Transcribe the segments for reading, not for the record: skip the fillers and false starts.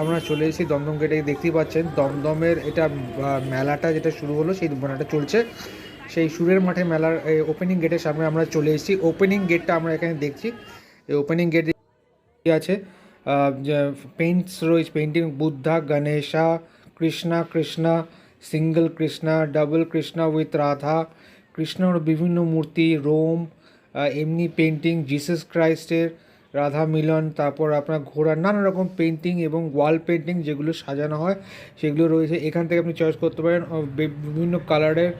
আমরা চলে এসেছি দমদম গেটে, দেখতেই পাচ্ছেন দমদমের এটা মেলাটা যেটা শুরু হলো সেই মেলাটা চলছে, সেই সুরের মাঠে মেলার ওপেনিং গেটের সামনে আমরা চলে এসেছি। ওপেনিং গেটটা আমরা এখানে দেখছি। এই ওপেনিং গেট আছে পেইন্টস রয়েছে, painting Buddha, Ganesha, Krishna, single Krishna, double Krishna with Radha, কৃষ্ণর বিভিন্ন মূর্তি, রোম, এমনি পেন্টিং জিসাস ক্রাইস্টের, রাধা মিলন, তারপর আপনার ঘোড়া, নানা রকম পেন্টিং এবং ওয়াল পেন্টিং যেগুলো সাজানো হয় সেগুলো রয়েছে। এখান থেকে আপনি চয়েস করতে পারেন, বিভিন্ন কালারের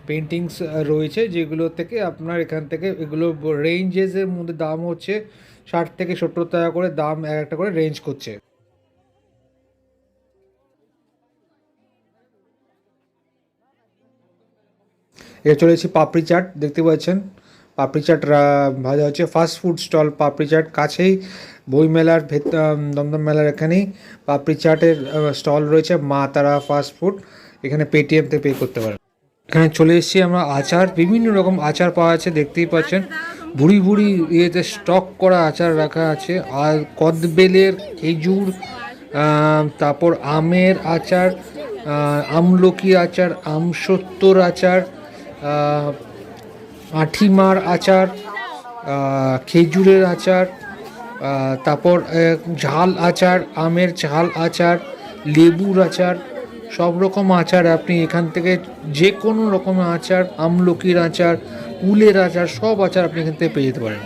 পেন্টিংস রয়েছে যেগুলো থেকে আপনার এখান থেকে এগুলো রেঞ্জেসের মধ্যে দাম হচ্ছে 60 থেকে 70 টাকা করে, দাম এক একটা করে রেঞ্জ করছে। এ চলেছি পাপড়ি চাট, দেখতে পাচ্ছেন পাপড়ি চাট ভাজা হচ্ছে। ফাস্ট ফুড স্টল পাপড়ি চাট, কাছেই বইমেলার দমদম মেলার এখানেই পাপড়ি চাটের স্টল রয়েছে, মা তারা ফাস্ট ফুড। এখানে পেটিএমতে পে করতে পারেন। এখানে চলে এসেছি আমরা, আচার, বিভিন্ন রকম আচার পাওয়া যাচ্ছে, দেখতেই পাচ্ছেন ভুড়ি ভুড়ি ইয়েতে স্টক করা আচার রাখা আছে। আর কদবেলের, খেজুর, তারপর আমের আচার, আমলকি আচার, আমসত্তর আচার, আঠিমার আচার, খেজুরের আচার, তারপর ঝাল আচার, আমের ঝাল আচার, লেবুর আচার, সব রকম আচার আপনি এখান থেকে যে কোনো রকমের আচার, আমলকির আচার, কুলের আচার, সব আচার আপনি এখান থেকে পেয়ে যেতে পারেন।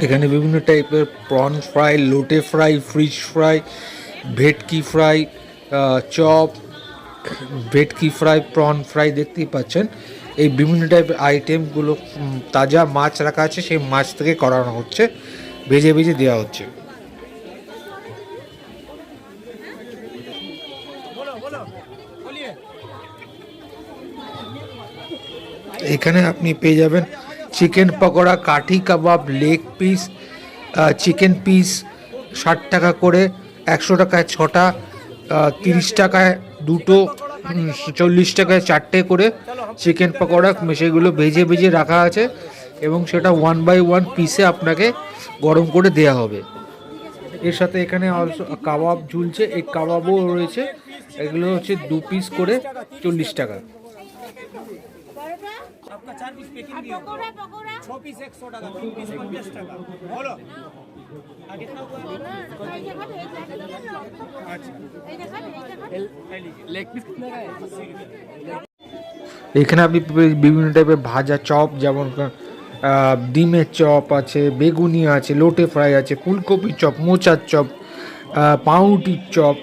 এখানে বিভিন্ন টাইপের প্রন ফ্রাই, লোটে ফ্রাই, ফিশ ফ্রাই, ভেটকি ফ্রাই, চপ, ভেটকি ফ্রাই, প্রন ফ্রাই, দেখতেই পাচ্ছেন এই বিভিন্ন টাইপের আইটেমগুলো তাজা মাছ রাখা আছে, সেই মাছ থেকে করানো হচ্ছে, ভেজে ভেজে দেওয়া হচ্ছে। এখানে আপনি পেয়ে যাবেন চিকেন পকোড়া, কাঠি কাবাব, লেগ পিস, চিকেন পিস 60 টাকা করে, 100 টাকায় 6টা, 30 টাকায় 2টো, 40 টাকায় 4টে করে চিকেন পকোড়া, সেগুলো ভেজে ভেজে রাখা আছে এবং সেটা 1 বাই 1 পিসে আপনাকে গরম করে দেয়া হবে। এর সাথে এখানে অলসো কাবাব ঝুলছে, এই কাবাবও রয়েছে, এগুলো হচ্ছে 2 পিস করে 40 টাকা। आपका 4 पीस पैकिंग भी होगा, 6 पीस 100 টাকা, 3 पीस 50 টাকা। बोलो आगे कितना हुआ? अच्छा लेग पीस कितना का है? এখানে আপনি বিভিন্ন টাইপের ভাজা চপ, যেমন ডিমের চপ আছে, বেগুনি আছে, লোটে ফ্রাই আছে, ফুলকপির চপ, মোচার চপ, পাউরুটির চপ,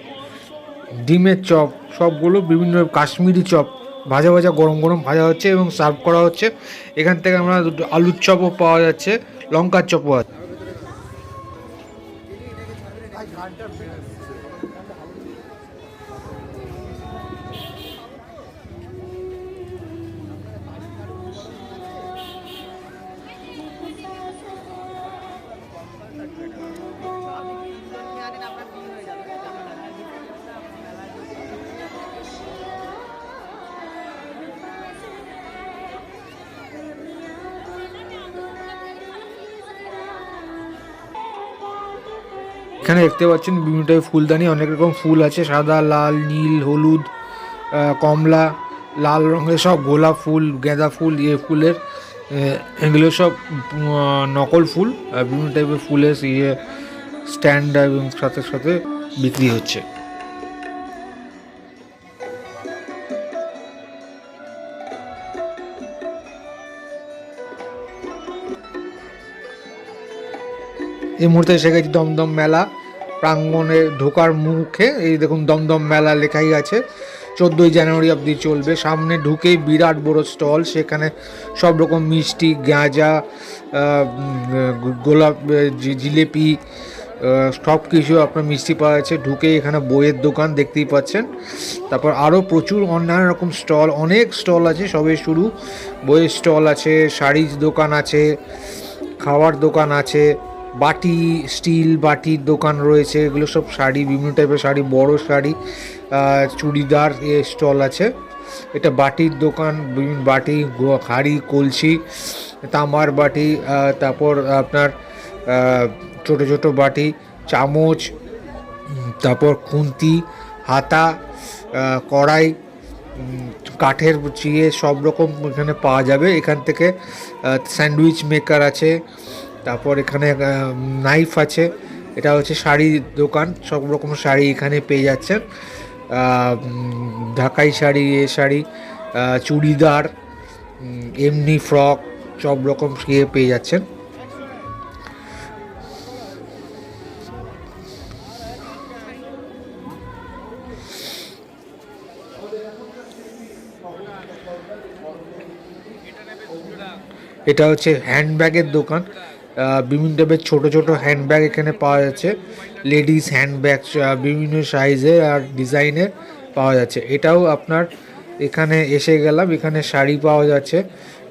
ডিমের চপ, সবগুলো বিভিন্ন কাশ্মীরি চপ ভাজা ভাজা গরম গরম ভাজা হচ্ছে এবং সার্ভ করা হচ্ছে। এখান থেকে আমরা আলুর চপও পাওয়া যাচ্ছে, লঙ্কার চপও আছে। এখানে দেখতে পাচ্ছেন বিভিন্ন টাইপের ফুলদানি, অনেক রকম ফুল আছে, সাদা, লাল, নীল, হলুদ, কমলা, লাল রঙের সব গোলাপ ফুল, গাঁদা ফুল, ফুলের এগুলো সব নকল ফুল, বিভিন্ন টাইপের ফুলের স্ট্যান্ড এবং সাথে সাথে বিক্রি হচ্ছে। এই মুহূর্তে এসে গেছি দমদম মেলা প্রাঙ্গণে, ঢোকার মুখে এই দেখুন দমদম মেলা লেখাই আছে, 14ই জানুয়ারি অবধি চলবে। সামনে ঢুকেই বিরাট বড় স্টল, সেখানে সব রকম মিষ্টি, গাঁজা, গোলাপ, জিলেপি, সব কিছু আপনার মিষ্টি পাওয়া যাচ্ছে। ঢুকেই এখানে বইয়ের দোকান দেখতেই পাচ্ছেন, তারপর আরও প্রচুর অন্যান্য রকম স্টল, অনেক স্টল আছে, সবে শুরু। বইয়ের স্টল আছে, শাড়ির দোকান আছে, খাওয়ার দোকান আছে, বাটি, স্টিল বাটির দোকান রয়েছে, এগুলো সব শাড়ি, বিভিন্ন টাইপের শাড়ি, বড় শাড়ি, চুড়িদার স্টল আছে। এটা বাটির দোকান, বিভিন্ন বাটি, হাঁড়ি, কলসি, তামার বাটি, তারপর আপনার ছোট ছোট বাটি, চামচ, তারপর খুন্তি, হাতা, কড়াই, কাঠের চিয়ে সব রকম এখানে পাওয়া যাবে। এখান থেকে স্যান্ডউইচ মেকার আছে, তারপর এখানে নাইফ আছে। এটা হচ্ছে শাড়ির দোকান, সব রকম শাড়ি এখানে পেয়ে যাচ্ছেন। ঢাকাই শাড়ি, শাড়ি, চুড়িদার, এমনি ফ্রক, সব রকম পেয়ে যাচ্ছেন। এটা হচ্ছে হ্যান্ডব্যাগের দোকান, বিভিন্ন টাইপের ছোটো ছোটো হ্যান্ডব্যাগ এখানে পাওয়া যাচ্ছে। লেডিস হ্যান্ডব্যাগ বিভিন্ন সাইজের আর ডিজাইনের পাওয়া যাচ্ছে। এটাও আপনার এখানে এসে গেলাম, এখানে শাড়ি পাওয়া যাচ্ছে,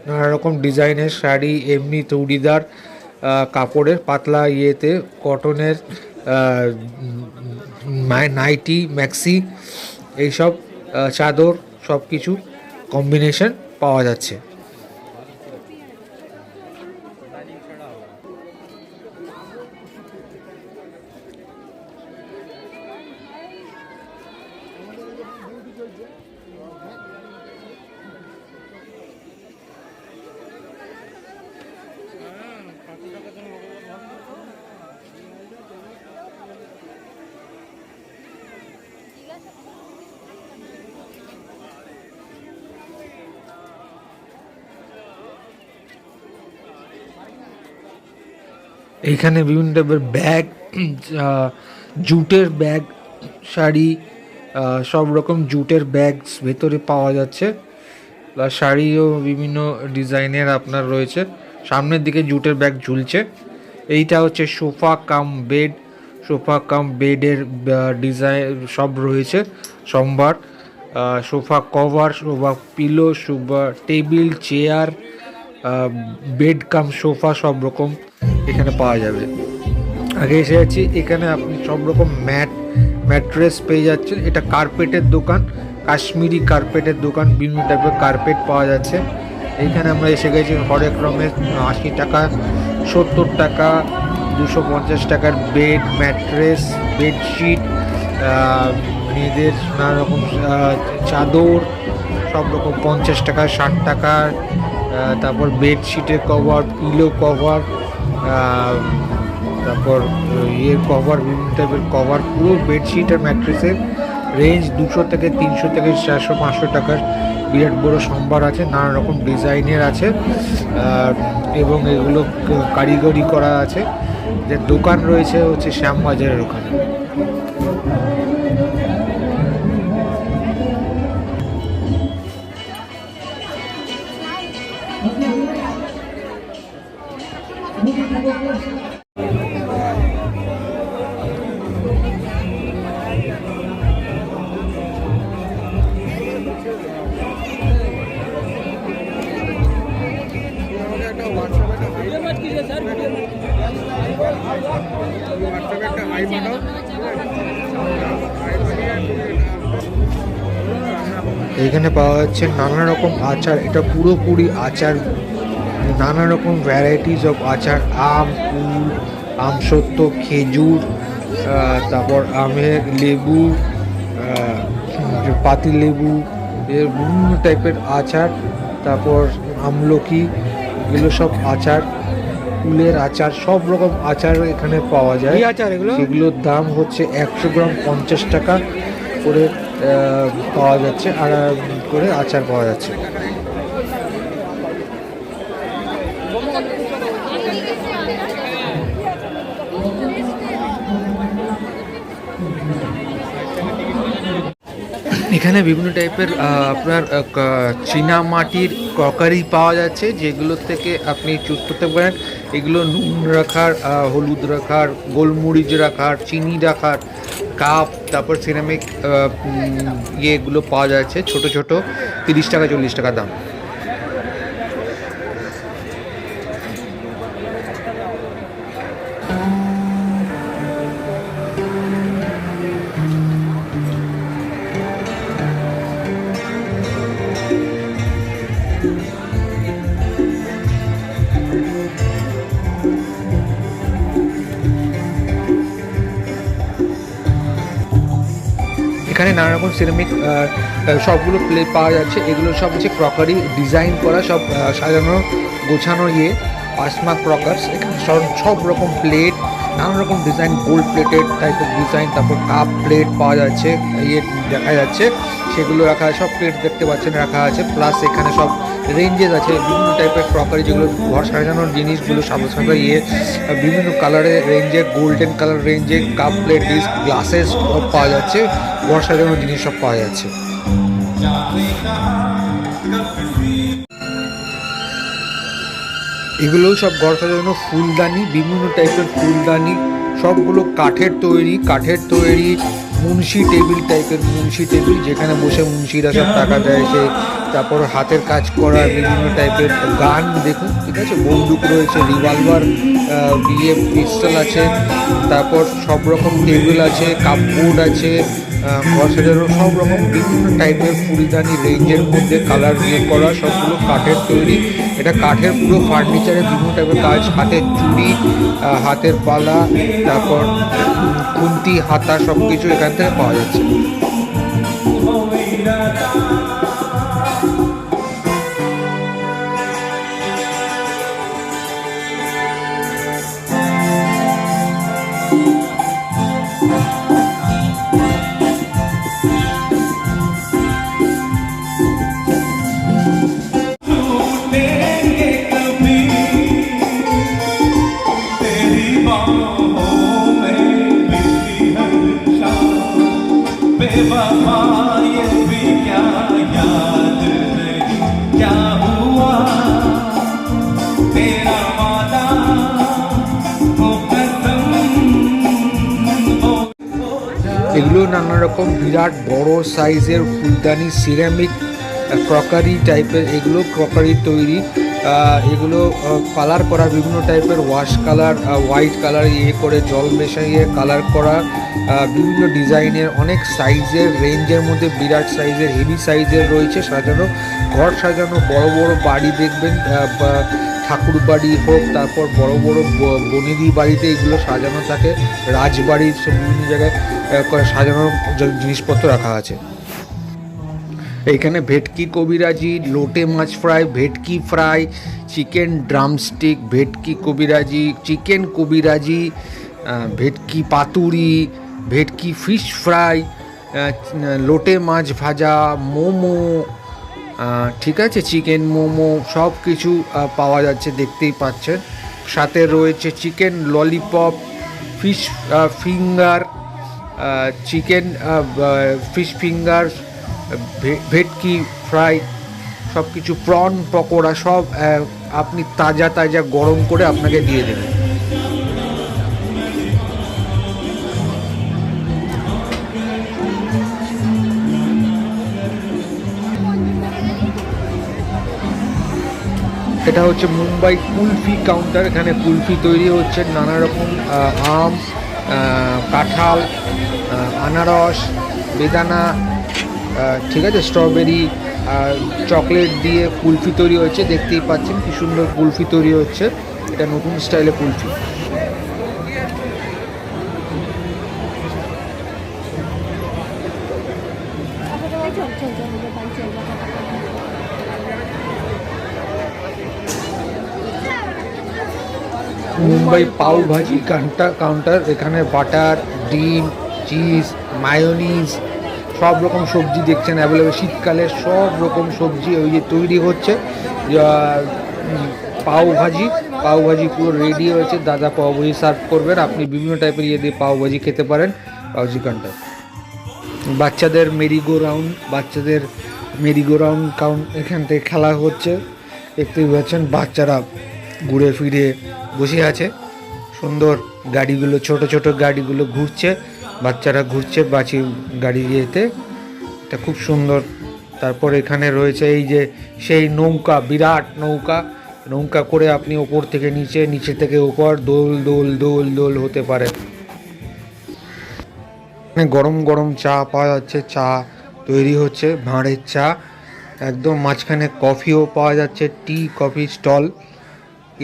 নানা রকম ডিজাইনের শাড়ি, এমনি চুড়িদার, কাপড়ের পাতলা ইয়েতে, কটনের নাইটি, ম্যাক্সি, এইসব চাদর, সব কিছু কম্বিনেশন পাওয়া যাচ্ছে। এইখানে বিভিন্ন টাইপের ব্যাগ, জুটের ব্যাগ, শাড়ি, সব রকম জুটের ব্যাগ ভেতরে পাওয়া যাচ্ছে। প্লাস শাড়িও বিভিন্ন ডিজাইনের আপনার রয়েছে, সামনের দিকে জুটের ব্যাগ ঝুলছে। এইটা হচ্ছে sofa cum bed, sofa cum বেডের ডিজাইন সব রয়েছে সম্ভার। Sofa cover, sofa pillow, sofa table, chair, bed কাম সোফা, সব রকম এখানে পাওয়া যাবে। আগে এসে যাচ্ছি, এখানে আপনি সব রকম ম্যাট্রেস পেয়ে যাচ্ছেন। এটা কার্পেটের দোকান, কাশ্মীরি কার্পেটের দোকান, বিভিন্ন টাইপের কার্পেট পাওয়া যাচ্ছে। এইখানে আমরা এসে গেছি হরেক রকমের 80 টাকা, 70 টাকা, 250 টাকার বেড, ম্যাট্রেস, বেডশিট, মেয়েদের নানা রকম চাদর, সব রকম 50 টাকা, 60 টাকা। তারপর বেডশিটের কভার, পিলো কভার, তারপর ইয়ের কভার, বিভিন্ন টাইপের কভার, পুরো বেডশিট আর ম্যাট্রেসের রেঞ্জ 200 থেকে 300 থেকে 400 500 টাকার বিরাট বড় সম্ভার আছে, নানা রকম ডিজাইনের আছে, এবং এগুলো কারিগরি করা আছে। যে দোকান রয়েছে হচ্ছে শ্যামবাজারের ওখানে। এখানে পাওয়া যাচ্ছে নানা রকম আচার, এটা পুরোপুরি আচার, নানা রকম ভ্যারাইটিস অফ আচার, আম, কুল, আমসত্ত্ব, খেজুর, তারপর আমের, লেবু, পাতি লেবু, এর বিভিন্ন টাইপের আচার, তারপর আমলকি, এগুলো সব আচার, কুলের আচার, সব রকম আচার এখানে পাওয়া যায়। আচার এগুলোর দাম হচ্ছে 100 গ্রাম 50 টাকা করে পাওয়া যাচ্ছে, আর করে আচার পাওয়া যাচ্ছে। এখানে বিভিন্ন টাইপের আপনার চীনামাটির ক্রকারি পাওয়া যাচ্ছে, যেগুলো থেকে আপনি চুজ করতে পারেন। এগুলো নুন রাখার, হলুদ রাখার, গোলমরিচ রাখার, চিনি রাখার কাপ, তারপর সিরামিক ইয়েগুলো পাওয়া যাচ্ছে, ছোট ছোট, 30 টাকা 40 টাকা দাম। এখানে নানা রকম সিরামিক সবগুলো প্লেট পাওয়া যাচ্ছে। এগুলো সব হচ্ছে ক্রকারি ডিজাইন করা, সব সাজানো গোছানো পাঁচমা ক্রকার্স। এখানে সব রকম প্লেট, নানা রকম ডিজাইন, গোল্ড প্লেটেড টাইপের ডিজাইন, তারপর কাপ প্লেট পাওয়া যাচ্ছে, দেখা যাচ্ছে সেগুলো রাখা, সব প্লেট দেখতে পাচ্ছেন রাখা আছে। প্লাস এখানে সব রেঞ্জেস আছে বিভিন্ন টাইপের ক্রকারি, যেগুলো ঘর সাজানোর জিনিসগুলো সাদা সাদা বিভিন্ন কালারের রেঞ্জের, গোল্ডেন কালার রেঞ্জের কাপ প্লেট, ডিশ, গ্লাসেস সব পাওয়া যাচ্ছে। ঘর সাজানোর জিনিস সব পাওয়া যাচ্ছে। এগুলোও সব ঘর সাজানো ফুলদানি, বিভিন্ন টাইপের ফুলদানি, সবগুলো কাঠের তৈরি। মুন্সি টেবিল টাইপের, মুন্সি টেবিল যেখানে বসে মুন্সিরা সব টাকা দেয় সে। তারপর হাতের কাজ করা বিভিন্ন টাইপের গান দেখুন, ঠিক আছে, বন্দুক রয়েছে, রিভলভার, পিস্তল আছে। তারপর সব রকম টেবিল আছে, কাপবোর্ড আছে, ঘর সাজানো সব রকম বিভিন্ন টাইপের ফুলদানি রেঞ্জের মধ্যে কালার করা, সবগুলো কাঠের তৈরি। এটা কাঠের পুরো ফার্নিচারের বিভিন্ন টাইপের কাজ, হাতের চুড়ি, হাতের পালা, তারপর খুন্তি, হাতা, সব কিছু এখান থেকে পাওয়া যাচ্ছে। এগুলো নানা রকম বিরাট বড় সাইজের ফুলদানি, সিরামিক ক্রকারি টাইপের, এগুলো ক্রকারি তৈরি। এগুলো কালার করা বিভিন্ন টাইপের, ওয়াশ কালার, হোয়াইট কালার করে জল মেশাইয়ে কালার করা, বিভিন্ন ডিজাইনের, অনেক সাইজের রেঞ্জের মধ্যে বিরাট সাইজের, হেভি সাইজের রয়েছে সাজানো। ঘর সাজানো, বড় বড় বাড়ি দেখবেন, ঠাকুর বাড়ি হোক, তারপর বড় বড় বনেদি বাড়িতে এগুলো সাজানো থাকে, রাজবাড়ির সব বিভিন্ন জায়গায় সাজানোর জিনিসপত্র রাখা আছে। এইখানে ভেটকি কবিরাজি, লোটে মাছ ফ্রাই, ভেটকি ফ্রাই, চিকেন ড্রামস্টিক, ভেটকি কবিরাজি, চিকেন কবিরাজি, ভেটকি পাতুরি, ভেটকি ফিশ ফ্রাই, লোটে মাছ ভাজা, মোমো, ঠিক আছে, চিকেন মোমো, সব কিছু পাওয়া যাচ্ছে, দেখতেই পাচ্ছেন। সাথে রয়েছে chicken lollipop, fish finger, chicken fish finger, ভেটকি ফ্রাই, সব কিছু, প্রন পকোড়া, সব আপনি তাজা গরম করে আপনাকে দিয়ে দেবেন। এটা হচ্ছে মুম্বাই কুলফি কাউন্টার। এখানে কুলফি তৈরি হচ্ছে, নানা রকম আম, কাঁঠাল, আনারস, বেদানা, ঠিক আছে, স্ট্রবেরি, চকলেট দিয়ে কুলফি তৈরি হচ্ছে। দেখতেই পাচ্ছেন কি সুন্দর কুলফি তৈরি হচ্ছে, এটা নতুন স্টাইলে কুলফি। মুম্বাই পাও ভাজি কাউন্টার। এখানে বাটার, ডিম, চিজ, মায়োনিজ, সব রকম সবজি দেখছেন অ্যাভেলেবেল। শীতকালে সব রকম সবজি ওই যে তৈরি হচ্ছে। পাও ভাজি পুরো রেডি হয়েছে, দাদা পাও ভাজি সার্ভ করবেন। আপনি বিভিন্ন টাইপের দিয়ে পাও ভাজি খেতে পারেন পাওজি কাউন্টার। বাচ্চাদের মেরিগো রাউন্ড এখান থেকে খেলা হচ্ছে, দেখতেই পাচ্ছেন। বাচ্চারা ঘুরে ফিরে বসে আছে, সুন্দর গাড়িগুলো, ছোট গাড়িগুলো ঘুরছে, বাচ্চারা ঘুরছে বাঁচি গাড়ি দিয়েতে, এটা খুব সুন্দর। তারপর এখানে রয়েছে এই যে সেই নৌকা, বিরাট নৌকা করে আপনি ওপর থেকে নিচে থেকে ওপর দোল হতে পারে। গরম চা পাওয়া যাচ্ছে, চা তৈরি হচ্ছে, ভাঁড়ের চা একদম। মাঝখানে কফিও পাওয়া যাচ্ছে, টি কফি স্টল,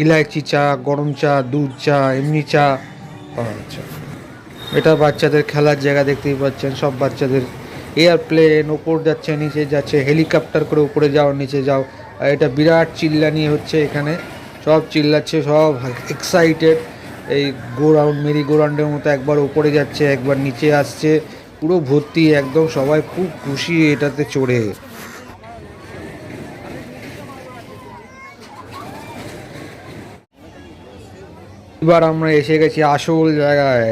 ইলাইচি চা, গরম চা, দুধ চা, এমনি চা পাওয়া যাচ্ছে। এটা বাচ্চাদের খেলার জায়গা, দেখতেই পাচ্ছেন সব বাচ্চাদের এয়ারপ্লেন ওপর যাচ্ছে নিচে যাচ্ছে, হেলিকপ্টার করে উপরে যাও নিচে যাও। আর এটা বিরাট চিল্লানি হচ্ছে এখানে, সব চিল্লাচ্ছে, সব এক্সাইটেড। এই মেরি গো রাউন্ডের মতো একবার উপরে যাচ্ছে একবার নিচে আসছে, পুরো ভর্তি একদম, সবাই খুব খুশি এটাতে চড়ে। এবার আমরা এসে গেছি আসল জায়গায়,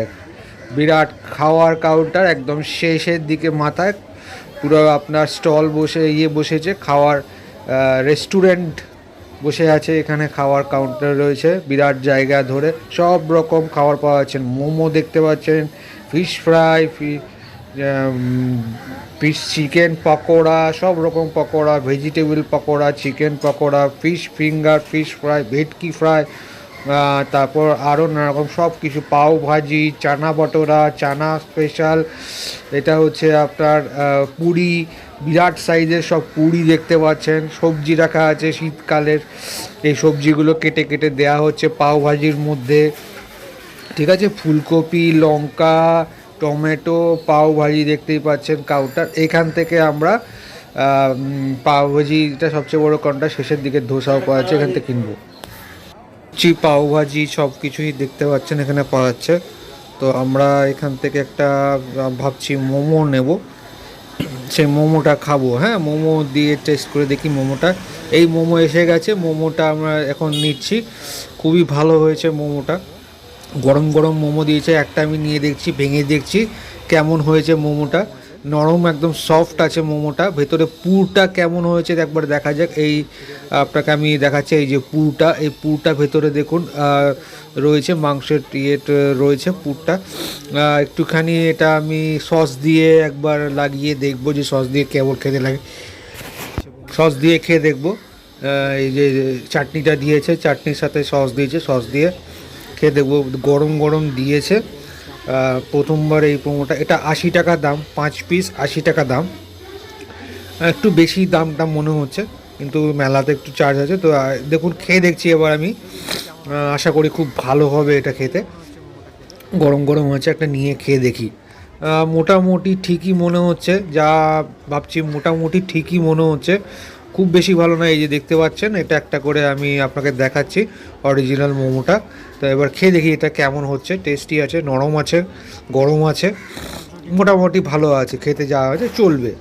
বিরাট খাওয়ার কাউন্টার একদম শেষের দিকে মাথায়, পুরো আপনার স্টল বসেছে খাওয়ার, রেস্টুরেন্ট বসে আছে এখানে, খাওয়ার কাউন্টার রয়েছে বিরাট জায়গা ধরে, সব রকম খাবার পাওয়া যাচ্ছে। মোমো দেখতে পাচ্ছেন, fish fry, fish chicken pakora, সব রকম pakora, vegetable pakora, chicken pakora, fish finger, fish fry, ভেটকি ফ্রাই, তারপর আরও নানা রকম সব কিছু, পাও ভাজি, চানা বটোরা, চানা স্পেশাল, এটা হচ্ছে আপনার পুরি, বিরাট সাইজের সব পুরি দেখতে পাচ্ছেন, সবজি রাখা আছে শীতকালের, এই সবজিগুলো কেটে কেটে দেয়া হচ্ছে পাও ভাজির মধ্যে, ঠিক আছে। ফুলকপি, লঙ্কা, টমেটো, পাও ভাজি দেখতেই পাচ্ছেন কাউন্টার। এখান থেকে আমরা পাও ভাজিটা সবচেয়ে বড় কাউন্টার, শেষের দিকে ধোসাও পাওয়া যাচ্ছে, এখান থেকে কিনবো। পাও ভাজি সব কিছুই দেখতে পাচ্ছেন এখানে পাওয়া যাচ্ছে। তো আমরা এখান থেকে একটা ভাবছি মোমো নেব, সেই মোমোটা খাবো। হ্যাঁ, মোমো দিয়ে টেস্ট করে দেখি মোমোটা। এই মোমো এসে গেছে, মোমোটা আমরা এখন নিচ্ছি, খুবই ভালো হয়েছে মোমোটা, গরম গরম মোমো দিয়েছে একটা, আমি নিয়ে দেখছি, ভেঙে দেখছি কেমন হয়েছে মোমোটা, নরম একদম সফট আছে মোমোটা, ভেতরে পুরটা কেমন হয়েছে একবার দেখা যাক। এই আপনাকে আমি দেখাচ্ছি, এই যে পুরটা, এই পুরটা ভেতরে দেখুন রয়েছে, মাংসের রয়েছে পুরটা। একটুখানি এটা আমি সস দিয়ে একবার লাগিয়ে দেখবো যে সস দিয়ে কেমন খেতে লাগে, সস দিয়ে খেয়ে দেখবো। এই যে চাটনিটা দিয়েছে, চাটনির সাথে সস দিয়েছে, সস দিয়ে খেয়ে দেখবো, গরম গরম দিয়েছে। প্রথমবার এই মোমোটা, এটা 80 টাকা দাম, 5 পিস 80 টাকা দাম, একটু বেশি দামটা মনে হচ্ছে, কিন্তু মেলাতে একটু চার্জ আছে। তো দেখুন খেয়ে দেখছি এবার আমি, আশা করি খুব ভালো হবে এটা খেতে, গরম গরম হয়েছে, একটা নিয়ে খেয়ে দেখি। মোটামুটি ঠিকই মনে হচ্ছে, যা ভাবছি মোটামুটি ঠিকই মনে হচ্ছে, খুব বেশি ভালো না। এই যে দেখতে পাচ্ছেন, এটা একটা করে আমি আপনাকে দেখাচ্ছি অরিজিনাল মোমোটা। তো এবার খেয়ে দেখি এটা কেমন হচ্ছে, টেস্টি আছে, নরম আছে, গরম আছে, মোটামুটি ভালো আছে, খেতে যা আছে চলবে।